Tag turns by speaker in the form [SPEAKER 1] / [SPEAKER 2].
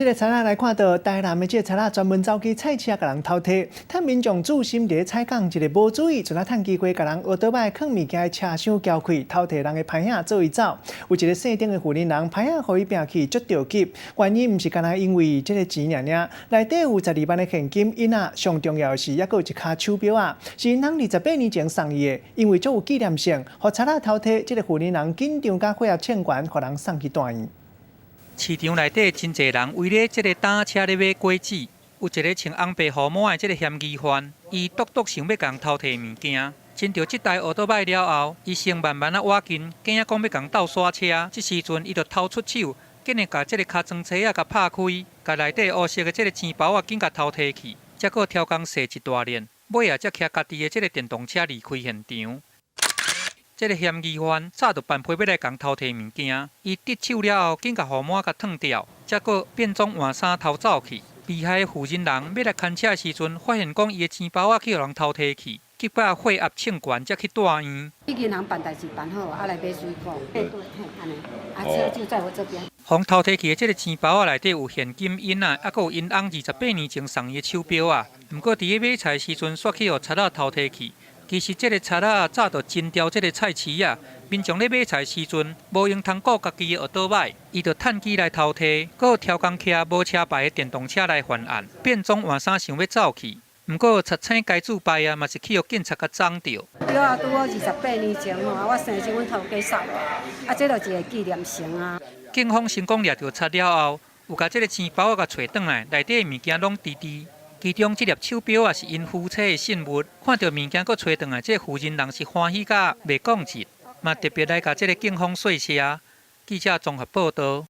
[SPEAKER 1] 这个贼仔来看到台南的这个贼仔专门走去菜市甲人偷摕，趁民众注心伫菜港一个无注意，就拿趁机会甲人学倒摆放物件的车厢撬开，偷摕人的牌仔做伊走。有一个姓丁的富人人牌仔互伊拼去捉着急，原因毋是干那因为这个钱尔尔，内底有12万的现金，因啊上重要的是，还佫有一卡手表啊，是因人28年前送伊的，因为足有纪念性，互贼仔偷摕，这个富人人紧张甲血压欠悬，互人送去大院。
[SPEAKER 2] 市场内底真侪人为了这个单车咧买果子，有一个穿红白雨帽的这个嫌疑犯，伊笃笃想要共偷摕物件。牵到这台奥多摆了后，伊先慢慢啊挖近，惊要讲要共斗刹车，这时阵伊就掏出手，竟然把这个卡装车啊甲拍开，把内底黑色的这个钱包啊紧甲偷摕去，再搁超工洗一大链，尾啊才骑家己的这个电动车离开现场。这个嫌疑犯早就办批要来共偷摕物件，伊得手了后，紧甲号码甲脱掉，再搁变装换衫逃走去。被害的负责人要来牵车时阵，发现讲伊的钱包啊去互人偷摕去，结果血压欠悬，才去大院。
[SPEAKER 3] 已经人办代志办好，来买水果，对，安尼，车就在我这边。
[SPEAKER 2] 互偷摕去的这个钱包啊内底有现金印啊，还有因翁28年前送伊的手表啊。不过伫咧买菜时阵，煞去互贼仔偷摕去。其实这个贼仔早就真调这个菜市啊，民众咧买菜时阵无用通顾家己的学倒摆，伊就趁机来偷摕，搁挑工骑无车牌的电动车来犯案，变装换衫想要走去。不过贼醒该自败啊，嘛是去互警察甲撞着。
[SPEAKER 3] 对啊，拄好28年前吼，我生时阮头家送的，这就是一个纪念性啊。
[SPEAKER 2] 警方成功掠到贼了后，有甲这个钱包甲找转来，内底的物件拢滴滴。其中这粒手表啊是因夫妻的信物，看到物件搁找转来，这负责人是欢喜甲袂讲节，嘛特别来甲这个警方说谢。记者综合报道。